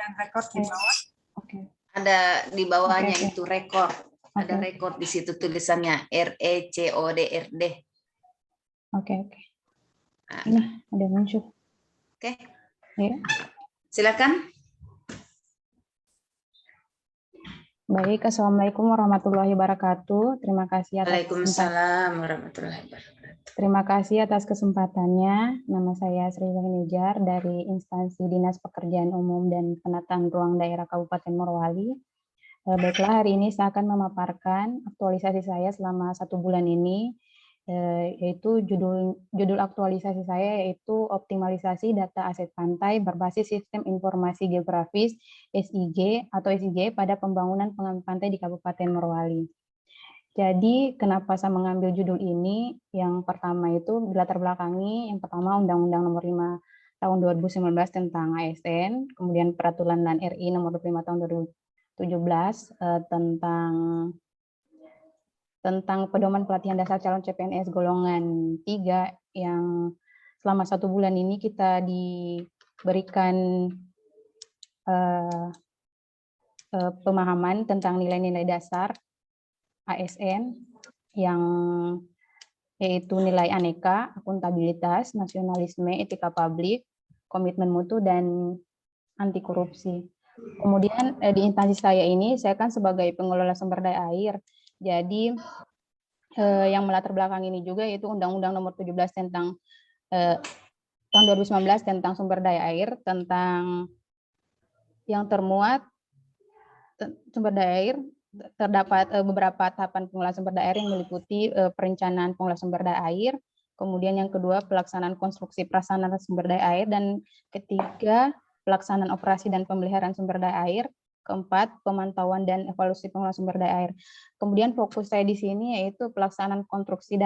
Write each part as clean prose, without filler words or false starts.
Record di bawah. Oke. Ada di bawahnya Oke. itu record. Ada Oke. record di situ tulisannya RECODRD. Oke. Nah, Ini ada muncul. oke. Ya. Silakan. Baik, Assalamualaikum warahmatullahi wabarakatuh. Terima kasih atas Waalaikumsalam warahmatullahi wabarakatuh. Terima kasih atas kesempatannya. Nama saya Sri Wahyunijar dari Instansi Dinas Pekerjaan Umum dan Penataan Ruang Daerah Kabupaten Morowali. Baiklah, hari ini saya akan memaparkan aktualisasi saya selama 1 bulan ini, yaitu judul aktualisasi saya yaitu optimalisasi data aset pantai berbasis sistem informasi geografis SIG atau SIG pada pembangunan pengaman pantai di Kabupaten Morowali. Jadi kenapa saya mengambil judul ini? Yang pertama itu latar belakangi, yang pertama Undang-Undang Nomor 5 Tahun 2019 tentang ASN, kemudian Peraturan dan RI Nomor 25 Tahun 2017 tentang pedoman pelatihan dasar calon CPNS golongan 3 yang selama 1 bulan ini kita diberikan pemahaman tentang nilai-nilai dasar ASN yang yaitu nilai aneka, akuntabilitas, nasionalisme, etika publik, komitmen mutu, dan anti korupsi. Kemudian di instansi saya ini, saya kan sebagai pengelola sumber daya air. Jadi yang melatar belakang ini juga yaitu Undang-Undang Nomor 17 tentang tahun 2019 tentang sumber daya air, tentang yang termuat sumber daya air. Terdapat beberapa tahapan pengelolaan sumber daya air yang meliputi perencanaan pengelolaan sumber daya air, kemudian yang kedua pelaksanaan konstruksi prasarana sumber daya air, dan ketiga pelaksanaan operasi dan pemeliharaan sumber daya air, keempat pemantauan dan evaluasi pengelolaan sumber daya air. Kemudian fokus saya di sini yaitu pelaksanaan konstruksi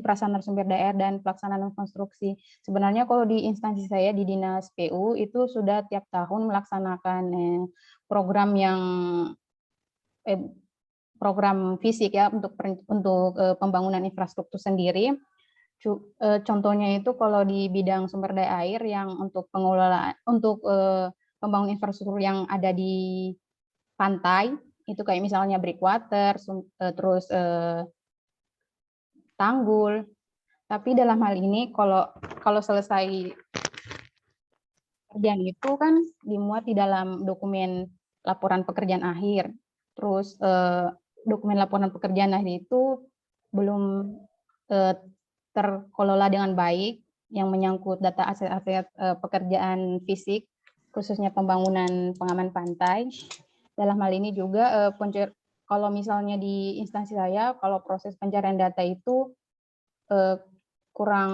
prasarana sumber daya air dan pelaksanaan konstruksi. Sebenarnya kalau di instansi saya di Dinas PU itu sudah tiap tahun melaksanakan program fisik ya untuk pembangunan infrastruktur sendiri. Contohnya itu kalau di bidang sumber daya air yang untuk pengelolaan pembangunan infrastruktur yang ada di pantai itu kayak misalnya breakwater, terus tanggul. Tapi dalam hal ini kalau selesai pekerjaan itu kan dimuat di dalam dokumen laporan pekerjaan akhir. Terus dokumen laporan pekerjaan akhir itu belum terkelola dengan baik yang menyangkut data aset-aset pekerjaan fisik, khususnya pembangunan pengaman pantai. Dalam hal ini juga kalau misalnya di instansi saya, kalau proses pencarian data itu kurang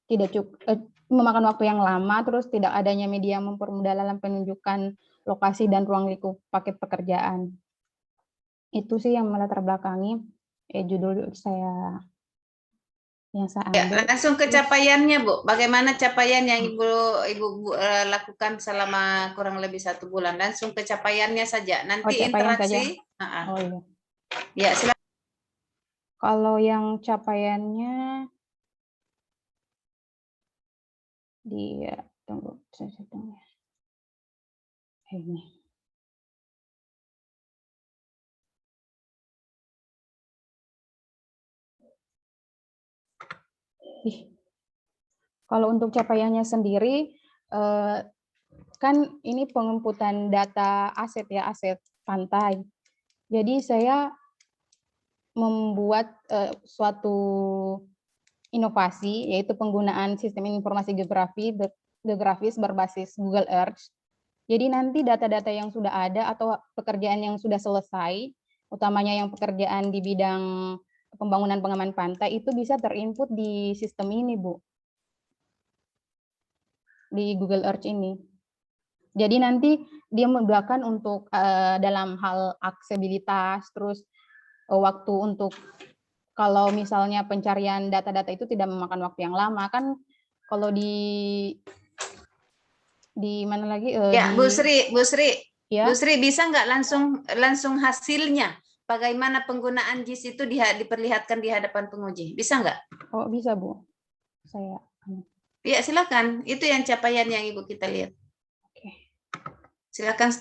tidak cukup, memakan waktu yang lama, terus tidak adanya media mempermudah dalam penunjukan lokasi dan ruang lingkup paket pekerjaan. Itu sih yang melatar belakangi judul saya yang saya ambil. Ya, langsung ke capaiannya, Bu. Bagaimana capaian yang Ibu lakukan selama kurang lebih 1 bulan? Langsung ke capaiannya saja. Nanti interaksi. Oh iya. Ya, silakan. Kalau yang capaiannya tunggu, saya tunggu. Ini. Kalau untuk capaiannya sendiri, kan ini penginputan data aset ya, aset pantai. Jadi saya membuat suatu inovasi, yaitu penggunaan sistem informasi geografis berbasis Google Earth. Jadi nanti data-data yang sudah ada atau pekerjaan yang sudah selesai, utamanya yang pekerjaan di bidang pembangunan pengaman pantai, itu bisa terinput di sistem ini, Bu. Di Google Earth ini. Jadi nanti dia memudahkan untuk dalam hal aksesibilitas, terus waktu untuk kalau misalnya pencarian data-data itu tidak memakan waktu yang lama kan. Kalau di mana lagi? Ya, Bu Sri, ya? Bu Sri bisa nggak langsung hasilnya? Bagaimana penggunaan JIS itu diperlihatkan di hadapan penguji? Bisa nggak? Oh bisa, Bu. Saya. Ya, silakan. Itu yang capaian yang Ibu kita lihat. Oke. Silakan.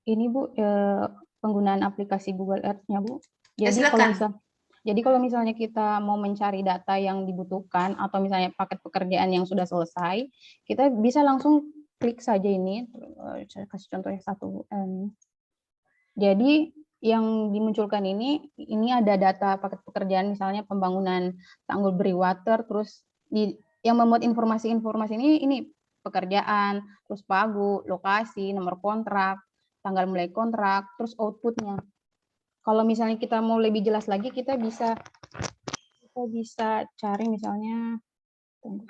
Ini Bu, penggunaan aplikasi Google Earth-nya Bu. Ya, Jadi silakan. kalau misalnya kita mau mencari data yang dibutuhkan atau misalnya paket pekerjaan yang sudah selesai, kita bisa langsung klik saja ini. Saya kasih contohnya satu. Jadi yang dimunculkan ini ada data paket pekerjaan, misalnya pembangunan tanggul Brewater, terus yang memuat informasi-informasi ini pekerjaan, terus pagu, lokasi, nomor kontrak, tanggal mulai kontrak, terus outputnya. Kalau misalnya kita mau lebih jelas lagi, kita bisa cari misalnya, tunggu.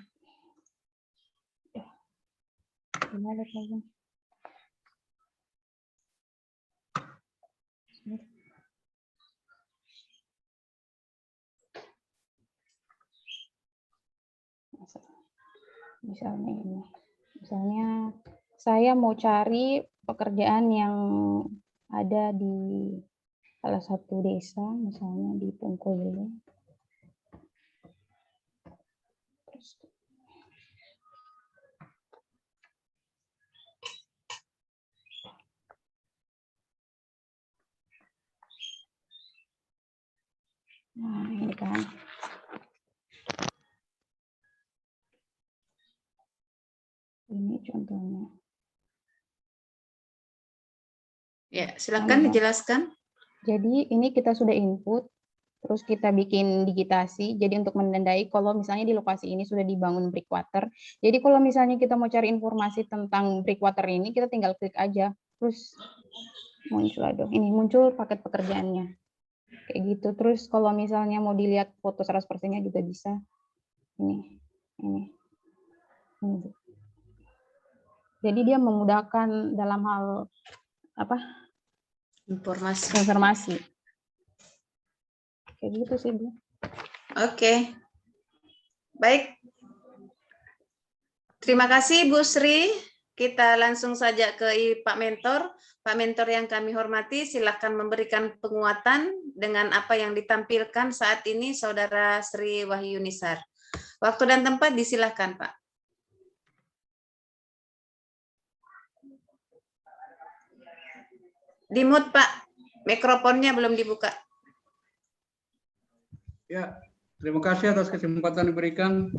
Misalnya saya mau cari pekerjaan yang ada di salah satu desa, misalnya di Pungkoile. Nah, ini kan. Ini contohnya. Ya, silakan dijelaskan. Jadi ini kita sudah input, terus kita bikin digitasi. Jadi untuk menandai kalau misalnya di lokasi ini sudah dibangun breakwater. Jadi kalau misalnya kita mau cari informasi tentang breakwater ini, kita tinggal klik aja. Terus muncul paket pekerjaannya. Kayak gitu. Terus kalau misalnya mau dilihat foto 100%-nya juga bisa. Ini. Jadi dia memudahkan dalam hal informasi. Kayak gitu sih, Bu. Oke. Baik. Terima kasih Bu Sri. Kita langsung saja ke Pak Mentor. Pak Mentor yang kami hormati, silakan memberikan penguatan dengan apa yang ditampilkan saat ini Saudara Sri Wahyunisar. Waktu dan tempat disilakan, Pak. Di-mute, Pak. Mikrofonnya belum dibuka. Ya, terima kasih atas kesempatan diberikan.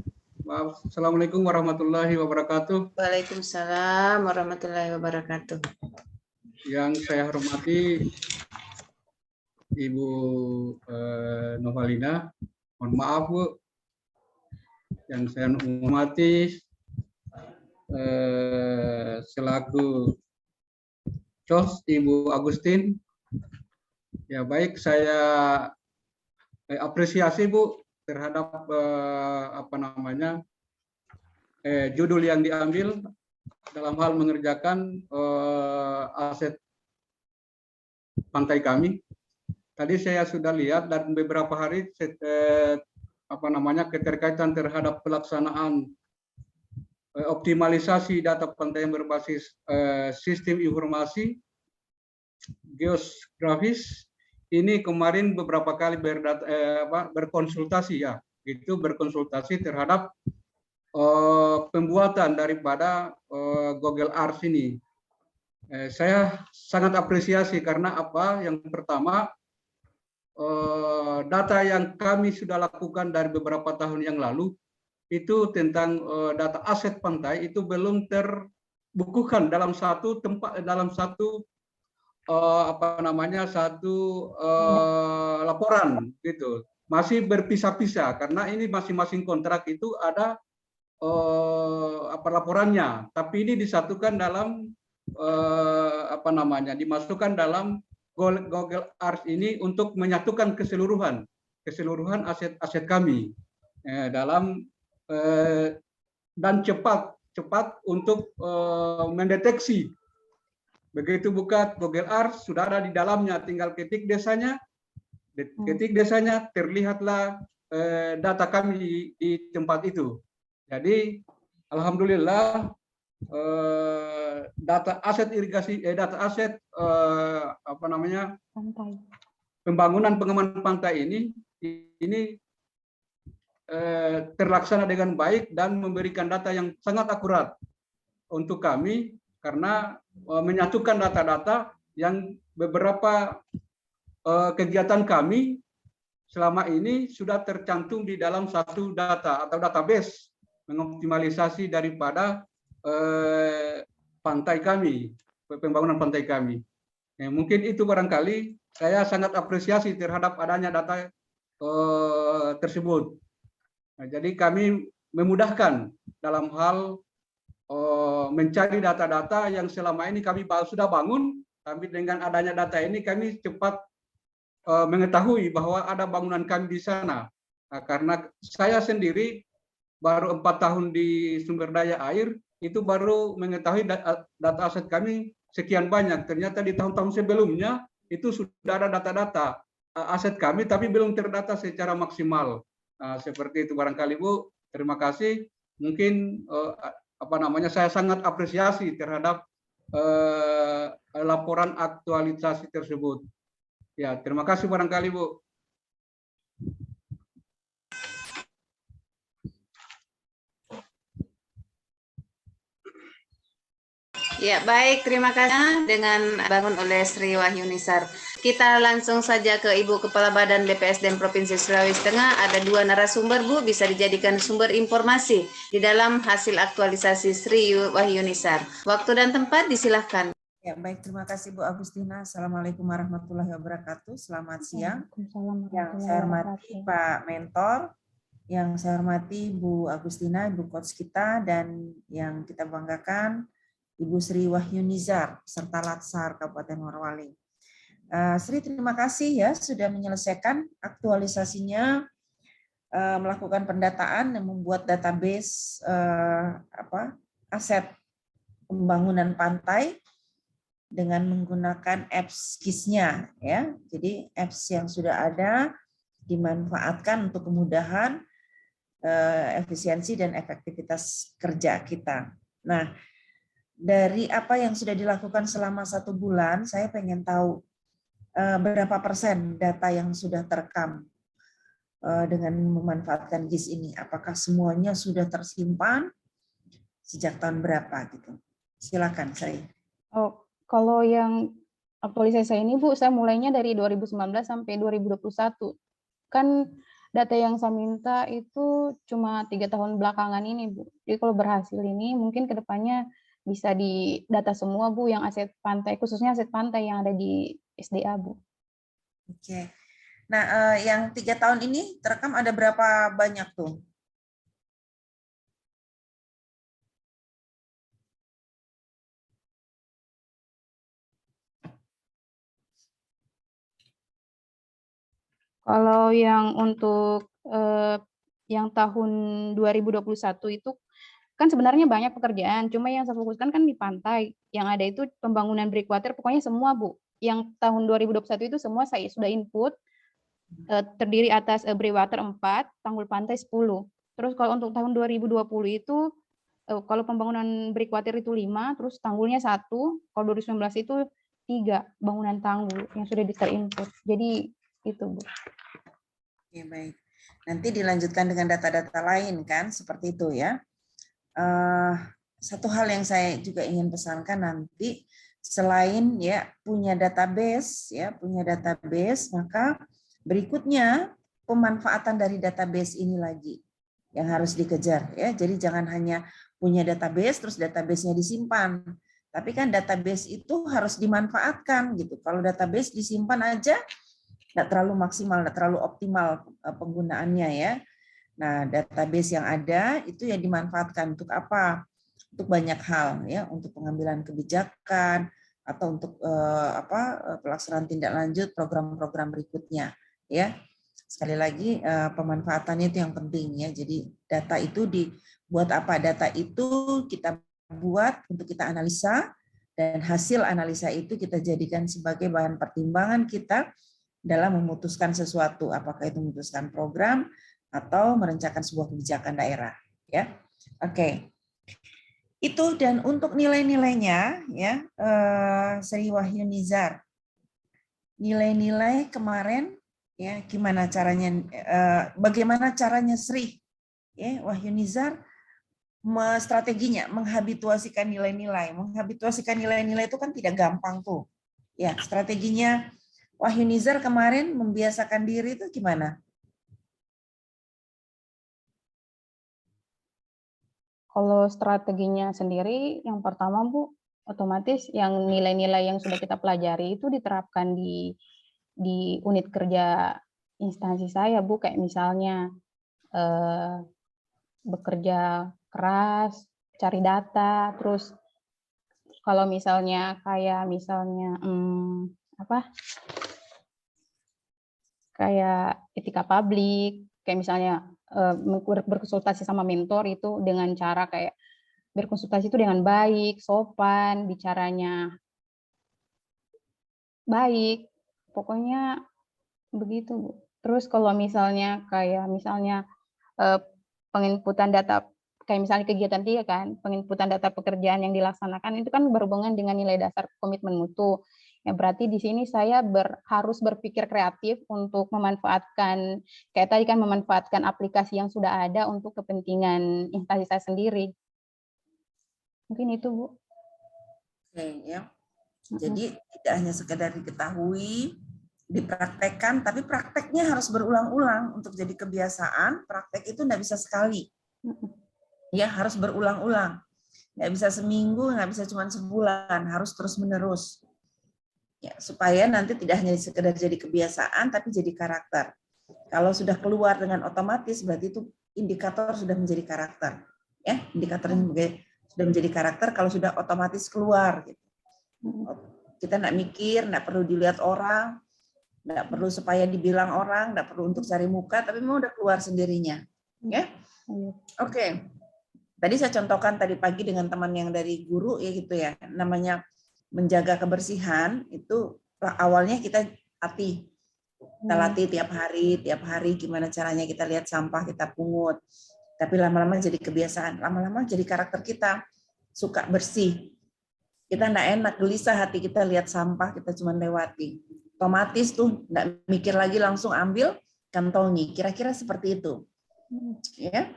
Assalamualaikum warahmatullahi wabarakatuh. Waalaikumsalam warahmatullahi wabarakatuh. Yang saya hormati Ibu Novalina, mohon maaf Bu. Yang saya hormati selaku COS Ibu Agustin. Ya baik, saya apresiasi Bu terhadap judul yang diambil dalam hal mengerjakan aset pantai kami. Tadi saya sudah lihat dan beberapa hari keterkaitan terhadap pelaksanaan optimalisasi data pantai yang berbasis sistem informasi geografis. Ini kemarin beberapa kali berkonsultasi terhadap pembuatan daripada Google Earth ini. Saya sangat apresiasi karena apa? Yang pertama, data yang kami sudah lakukan dari beberapa tahun yang lalu itu tentang data aset pantai itu belum terbukukan dalam satu tempat, dalam satu laporan gitu. Masih berpisah-pisah karena ini masing-masing kontrak itu ada laporannya, tapi ini disatukan dalam dimasukkan dalam Google Earth ini untuk menyatukan keseluruhan aset kami dalam dan cepat untuk mendeteksi. Begitu buka Google Earth sudah ada di dalamnya, tinggal ketik desanya ketik desanya terlihatlah data kami di tempat itu. Jadi alhamdulillah data aset irigasi, data aset apa namanya, Pantai. pembangunan pengaman pantai ini terlaksana dengan baik dan memberikan data yang sangat akurat untuk kami, karena menyatukan data-data yang beberapa kegiatan kami selama ini sudah tercantum di dalam satu data atau database, mengoptimalisasi daripada pantai kami, pembangunan pantai kami. Mungkin itu barangkali saya sangat apresiasi terhadap adanya data tersebut. Nah, jadi kami memudahkan dalam hal mencari data-data yang selama ini kami sudah bangun, tapi dengan adanya data ini kami cepat mengetahui bahwa ada bangunan kami di sana. Nah, karena saya sendiri baru 4 tahun di sumber daya air, itu baru mengetahui data aset kami sekian banyak. Ternyata di tahun-tahun sebelumnya itu sudah ada data-data aset kami, tapi belum terdata secara maksimal. Seperti itu barangkali Bu. Terima kasih. Mungkin apa namanya, saya sangat apresiasi terhadap laporan aktualisasi tersebut. Ya, terima kasih barangkali Bu. Ya, baik, terima kasih dengan bangun oleh Sri Wahyunisar. Kita langsung saja ke Ibu Kepala Badan BPSDM Provinsi Sulawesi Tengah. Ada 2 narasumber, Bu, bisa dijadikan sumber informasi di dalam hasil aktualisasi Sri Wahyunisar. Waktu dan tempat disilahkan. Ya, baik, terima kasih Bu Agustina. Assalamualaikum warahmatullahi wabarakatuh. Selamat siang. Yang saya hormati Pak Mentor, yang saya hormati Bu Agustina, Ibu Coach kita, dan yang kita banggakan Ibu Sri Wahyunisar, serta Latsar Kabupaten Morowali. Sri, terima kasih ya sudah menyelesaikan aktualisasinya, melakukan pendataan dan membuat database aset pembangunan pantai dengan menggunakan apps KIS-nya ya. Jadi apps yang sudah ada dimanfaatkan untuk kemudahan, efisiensi dan efektivitas kerja kita. Nah, dari apa yang sudah dilakukan selama 1 bulan, saya pengen tahu berapa persen data yang sudah terekam dengan memanfaatkan GIS ini. Apakah semuanya sudah tersimpan sejak tahun berapa gitu? Silakan saya. Oh, kalau yang aktualisasi saya ini Bu, saya mulainya dari 2019 sampai 2021. Kan data yang saya minta itu cuma 3 tahun belakangan ini Bu. Jadi kalau berhasil ini mungkin kedepannya bisa di data semua Bu, yang aset pantai, khususnya aset pantai yang ada di SDA Bu. Oke. Nah, yang 3 tahun ini terekam ada berapa banyak tuh? Kalau yang untuk yang tahun 2021 itu kan sebenarnya banyak pekerjaan, cuma yang saya fokuskan kan di pantai. Yang ada itu pembangunan breakwater, pokoknya semua Bu. Yang tahun 2021 itu semua saya sudah input, terdiri atas breakwater 4, tanggul pantai 10. Terus kalau untuk tahun 2020 itu, kalau pembangunan breakwater itu 5, terus tanggulnya 1, kalau 2019 itu 3 bangunan tanggul yang sudah terinput. Jadi itu Bu. Oke, baik. Nanti dilanjutkan dengan data-data lain kan, seperti itu ya. Satu hal yang saya juga ingin pesankan nanti, selain ya punya database, maka berikutnya pemanfaatan dari database ini lagi yang harus dikejar ya. Jadi jangan hanya punya database terus database-nya disimpan, tapi kan database itu harus dimanfaatkan gitu. Kalau database disimpan aja nggak terlalu maksimal, nggak terlalu optimal penggunaannya ya. Nah, database yang ada itu ya dimanfaatkan untuk apa? Untuk banyak hal ya, untuk pengambilan kebijakan atau untuk pelaksanaan tindak lanjut program-program berikutnya ya. Sekali lagi pemanfaatannya itu yang penting ya. Jadi data itu dibuat apa? Data itu kita buat untuk kita analisa, dan hasil analisa itu kita jadikan sebagai bahan pertimbangan kita dalam memutuskan sesuatu, apakah itu memutuskan program atau merencanakan sebuah kebijakan daerah. Ya, oke. Itu dan untuk nilai-nilainya, ya, Sri Wahyunizar, nilai-nilai kemarin, ya, gimana caranya, bagaimana caranya Sri, ya, Wahyunizar, strateginya menghabituasikan nilai-nilai. Menghabituasikan nilai-nilai itu kan tidak gampang tuh. Ya, strateginya Wahyunizar kemarin membiasakan diri itu gimana? Kalau strateginya sendiri, yang pertama Bu, otomatis yang nilai-nilai yang sudah kita pelajari itu diterapkan di unit kerja instansi saya Bu, kayak misalnya bekerja keras, cari data, terus kalau misalnya kayak misalnya kayak etika publik, kayak misalnya berkonsultasi sama mentor itu dengan cara kayak berkonsultasi itu dengan baik, sopan, bicaranya baik, pokoknya begitu Bu. Terus kalau misalnya kayak misalnya penginputan data, kayak misalnya kegiatan 3 kan, penginputan data pekerjaan yang dilaksanakan itu kan berhubungan dengan nilai dasar komitmen mutu. Ya berarti di sini saya harus berpikir kreatif untuk memanfaatkan, kayak tadi kan memanfaatkan aplikasi yang sudah ada untuk kepentingan instansi saya sendiri. Mungkin itu Bu. Oke, ya. Jadi tidak hanya sekedar diketahui, dipraktekkan, tapi prakteknya harus berulang-ulang untuk jadi kebiasaan. Praktek itu nggak bisa sekali, ya harus berulang-ulang. Nggak bisa seminggu, nggak bisa cuma sebulan, harus terus-menerus. Ya, supaya nanti tidak hanya sekedar jadi kebiasaan, tapi jadi karakter. Kalau sudah keluar dengan otomatis, berarti itu indikator sudah menjadi karakter. Ya, indikator sudah menjadi karakter kalau sudah otomatis keluar. Gitu. Kita nggak mikir, nggak perlu dilihat orang, nggak perlu supaya dibilang orang, nggak perlu untuk cari muka, tapi memang udah keluar sendirinya. Ya, oke. Tadi saya contohkan tadi pagi dengan teman yang dari guru ya gitu ya, namanya menjaga kebersihan itu awalnya kita latih tiap hari gimana caranya kita lihat sampah kita pungut, tapi lama-lama jadi kebiasaan, lama-lama jadi karakter kita suka bersih, kita nggak enak gelisah hati kita lihat sampah kita cuma lewati, otomatis tuh nggak mikir lagi langsung ambil kantongi, kira-kira seperti itu ya.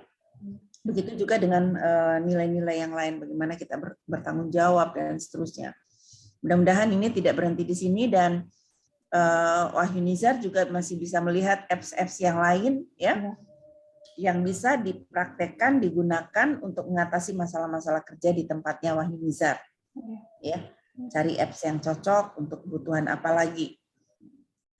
Begitu juga dengan nilai-nilai yang lain, bagaimana kita bertanggung jawab dan seterusnya. Mudah-mudahan ini tidak berhenti di sini dan Wahyunizar juga masih bisa melihat apps-apps yang lain ya, yang bisa dipraktekkan, digunakan untuk mengatasi masalah-masalah kerja di tempatnya Wahyunizar. Ya, cari apps yang cocok untuk kebutuhan apa lagi.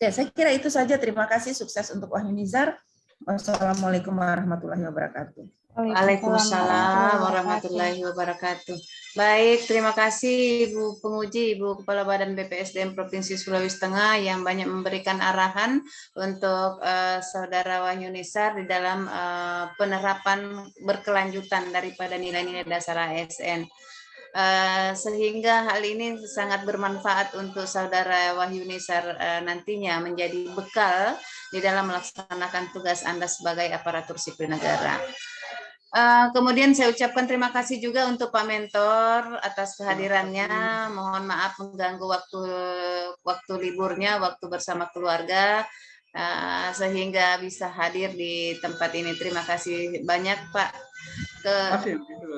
Oke, saya kira itu saja. Terima kasih, sukses untuk Wahyunizar. Wassalamualaikum warahmatullahi wabarakatuh. Waalaikumsalam warahmatullahi wabarakatuh. Baik, terima kasih Ibu Penguji, Ibu Kepala Badan BPSDM Provinsi Sulawesi Tengah yang banyak memberikan arahan untuk Saudara Wahyunizar di dalam penerapan berkelanjutan daripada nilai-nilai dasar ASN. Sehingga hal ini sangat bermanfaat untuk Saudara Wahyunizar nantinya menjadi bekal di dalam melaksanakan tugas Anda sebagai aparatur sipil negara. Kemudian saya ucapkan terima kasih juga untuk Pak Mentor atas kehadirannya. Mohon maaf mengganggu waktu liburnya, waktu bersama keluarga, sehingga bisa hadir di tempat ini. Terima kasih banyak Pak.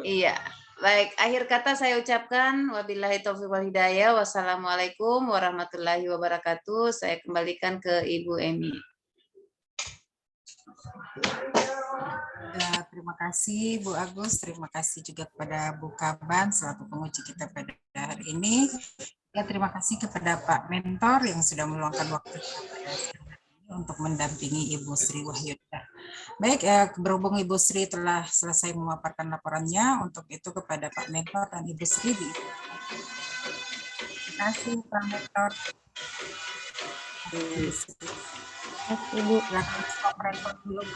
Iya. Baik, akhir kata saya ucapkan wabillahi taufiq wal hidayah. Wassalamualaikum warahmatullahi wabarakatuh. Saya kembalikan ke Ibu Emi. Terima kasih Bu Agus, terima kasih juga kepada Bu Kaban selaku penguji kita pada hari ini. Ya, terima kasih kepada Pak Mentor yang sudah meluangkan waktu untuk mendampingi Ibu Sri Wahyunizar. Baik, berhubung Ibu Sri telah selesai memaparkan laporannya, untuk itu kepada Pak Mentor dan Ibu Sri. Terima kasih Pak Mentor. Terima kasih Bu. Silakan operator dulu.